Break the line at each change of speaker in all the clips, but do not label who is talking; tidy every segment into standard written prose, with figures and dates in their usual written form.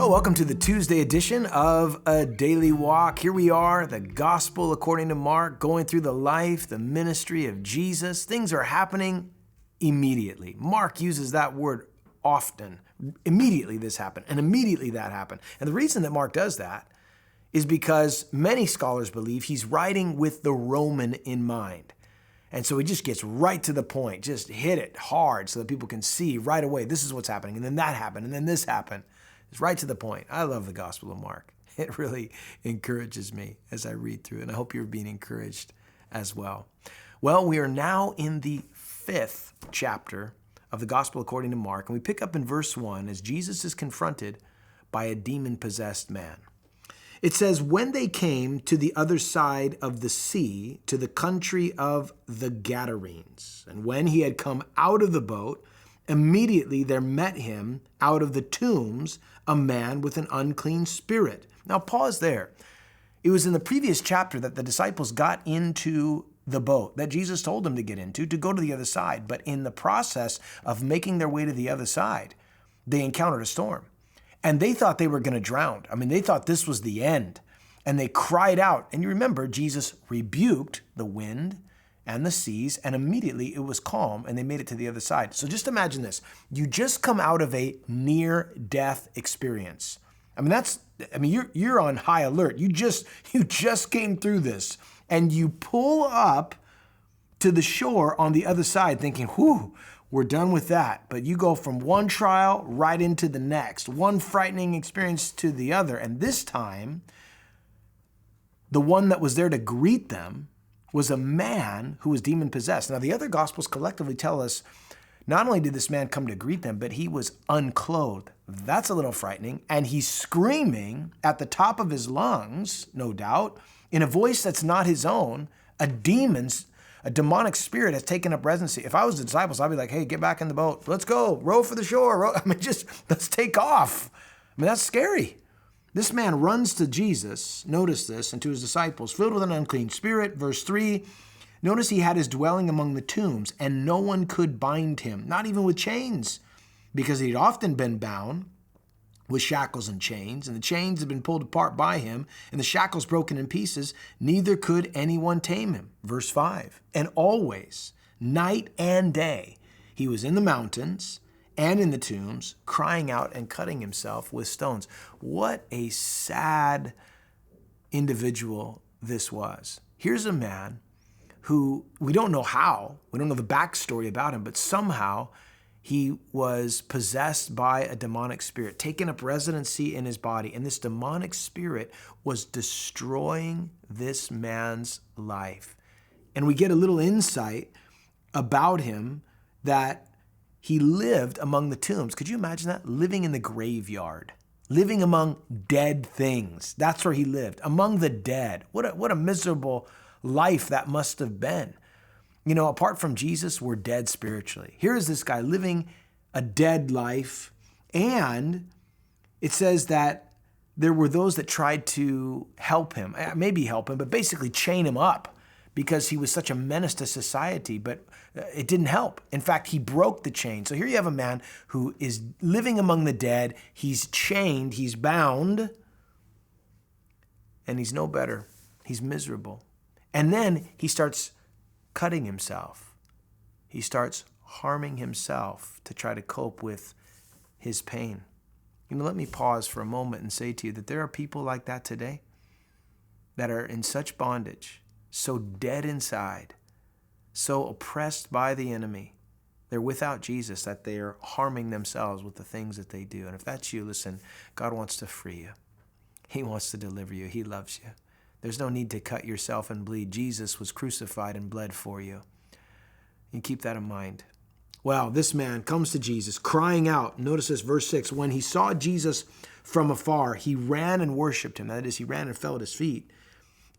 Well, welcome to the Tuesday edition of A Daily Walk. Here we are, the Gospel according to Mark, going through the life, the ministry of Jesus. Things are happening immediately. Mark uses that word often. Immediately this happened, and immediately that happened. And the reason that Mark does that is because many scholars believe he's writing with the Roman in mind. And so he just gets right to the point, just hit it hard so that people can see right away, this is what's happening, and then that happened, and then this happened. It's right to the point. I love the Gospel of Mark. It really encourages me as I read through it, and I hope you're being encouraged as well. Well, we are now in the 5th chapter of the Gospel according to Mark, and we pick up in verse 1 as Jesus is confronted by a demon-possessed man. It says, when they came to the other side of the sea, to the country of the Gadarenes, and when he had come out of the boat, immediately there met him out of the tombs a man with an unclean spirit. Now pause there. It was in the previous chapter that the disciples got into the boat that Jesus told them to get into to go to the other side. But in the process of making their way to the other side, they encountered a storm. And they thought they were going to drown. I mean, they thought this was the end. And they cried out. And you remember, Jesus rebuked the wind and the seas, and immediately it was calm, and they made it to the other side. So just imagine this. You just come out of a near-death experience. You're on high alert. You just came through this, and you pull up to the shore on the other side thinking, whew, we're done with that. But you go from one trial right into the next, one frightening experience to the other. And this time, the one that was there to greet them was a man who was demon-possessed. Now, the other Gospels collectively tell us not only did this man come to greet them, but he was unclothed. That's a little frightening. And he's screaming at the top of his lungs, no doubt, in a voice that's not his own. A demonic spirit has taken up residency. If I was the disciples, I'd be like, hey, get back in the boat. Let's go. Row for the shore. Let's take off. That's scary. This man runs to Jesus, notice this, and to his disciples, filled with an unclean spirit. Verse 3, notice he had his dwelling among the tombs, and no one could bind him, not even with chains, because he'd often been bound with shackles and chains, and the chains had been pulled apart by him, and the shackles broken in pieces. Neither could anyone tame him. Verse 5, and always, night and day, he was in the mountains and in the tombs, crying out and cutting himself with stones. What a sad individual this was. Here's a man who, we don't know how, we don't know the backstory about him, but somehow he was possessed by a demonic spirit, taking up residency in his body, and this demonic spirit was destroying this man's life. And we get a little insight about him that he lived among the tombs. Could you imagine that? Living in the graveyard, living among dead things. That's where he lived, among the dead. What a miserable life that must have been. Apart from Jesus, we're dead spiritually. Here is this guy living a dead life, and it says that there were those that tried to help him, maybe help him, but basically chain him up, because he was such a menace to society, but it didn't help. In fact, he broke the chain. So here you have a man who is living among the dead. He's chained, he's bound, and he's no better. He's miserable. And then he starts cutting himself. He starts harming himself to try to cope with his pain. Let me pause for a moment and say to you that there are people like that today that are in such bondage, so dead inside, so oppressed by the enemy. They're without Jesus, that they are harming themselves with the things that they do. And if that's you, listen, God wants to free you. He wants to deliver you. He loves you. There's no need to cut yourself and bleed. Jesus was crucified and bled for you. You keep that in mind. Well, this man comes to Jesus crying out. Notice this, verse 6. When he saw Jesus from afar, he ran and worshiped him. That is, he ran and fell at his feet.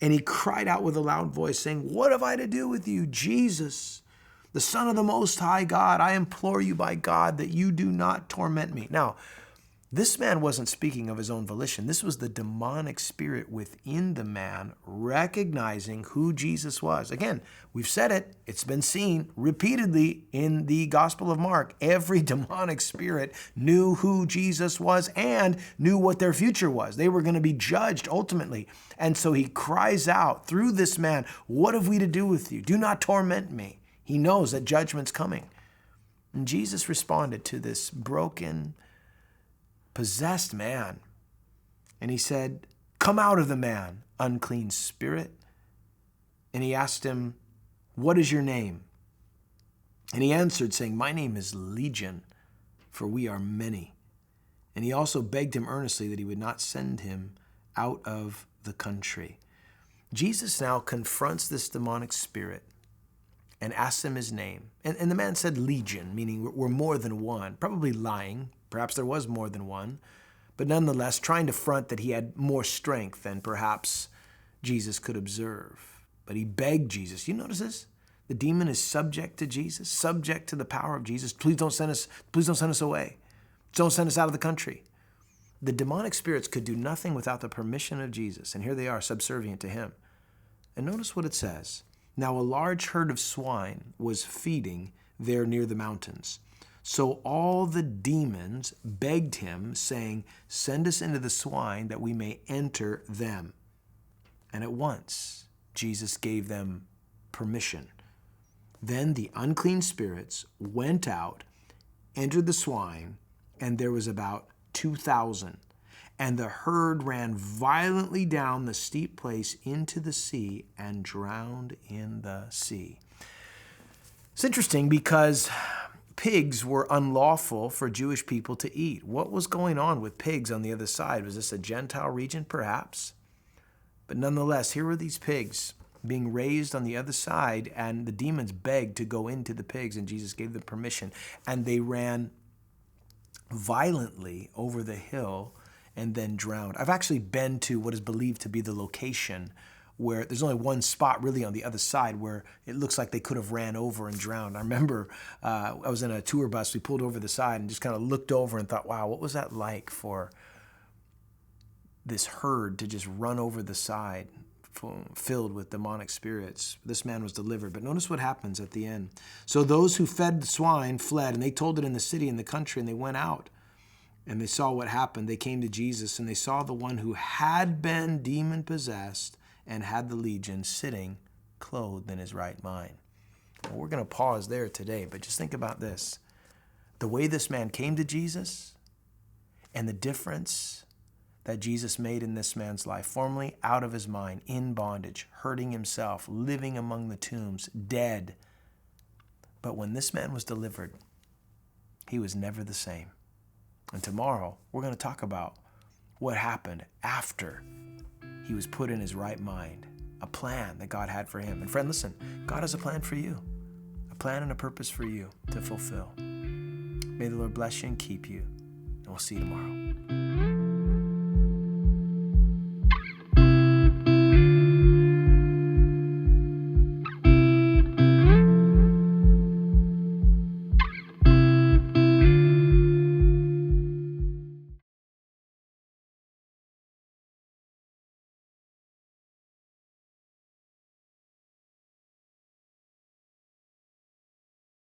And he cried out with a loud voice, saying, what have I to do with you, Jesus, the Son of the Most High God? I implore you by God that you do not torment me. Now, This man wasn't speaking of his own volition. This was the demonic spirit within the man recognizing who Jesus was. Again, we've said it. It's been seen repeatedly in the Gospel of Mark. Every demonic spirit knew who Jesus was and knew what their future was. They were going to be judged ultimately. And so he cries out through this man, "What have we to do with you? Do not torment me." He knows that judgment's coming. And Jesus responded to this broken, possessed man. And he said, "Come out of the man, unclean spirit." And he asked him, "What is your name?" And he answered, saying, "My name is Legion, for we are many." And he also begged him earnestly that he would not send him out of the country. Jesus now confronts this demonic spirit and asks him his name. And the man said Legion, meaning we're more than one, probably lying. Perhaps there was more than one, but nonetheless trying to front that he had more strength than perhaps Jesus could observe. But he begged Jesus. You notice this? The demon is subject to Jesus, subject to the power of Jesus. Please don't send us away. Don't send us out of the country. The demonic spirits could do nothing without the permission of Jesus, and here they are, subservient to him. And notice what it says. Now a large herd of swine was feeding there near the mountains. So all the demons begged him, saying, "Send us into the swine that we may enter them." And at once Jesus gave them permission. Then the unclean spirits went out, entered the swine, and there was about 2,000. And the herd ran violently down the steep place into the sea and drowned in the sea. It's interesting because pigs were unlawful for Jewish people to eat. What was going on with pigs on the other side? Was this a Gentile region? Perhaps. But nonetheless, here were these pigs being raised on the other side, and the demons begged to go into the pigs, and Jesus gave them permission. And they ran violently over the hill and then drowned. I've actually been to what is believed to be the location where there's only one spot really on the other side where it looks like they could have ran over and drowned. I remember I was in a tour bus. We pulled over the side and just kind of looked over and thought, wow, what was that like for this herd to just run over the side filled with demonic spirits? This man was delivered. But notice what happens at the end. So those who fed the swine fled, and they told it in the city and the country, and they went out. And they saw what happened. They came to Jesus, and they saw the one who had been demon-possessed and had the legion sitting clothed in his right mind. Well, we're going to pause there today, but just think about this. The way this man came to Jesus and the difference that Jesus made in this man's life, formerly out of his mind, in bondage, hurting himself, living among the tombs, dead. But when this man was delivered, he was never the same. And tomorrow, we're going to talk about what happened after he was put in his right mind, a plan that God had for him. And friend, listen, God has a plan for you, a plan and a purpose for you to fulfill. May the Lord bless you and keep you, and we'll see you tomorrow.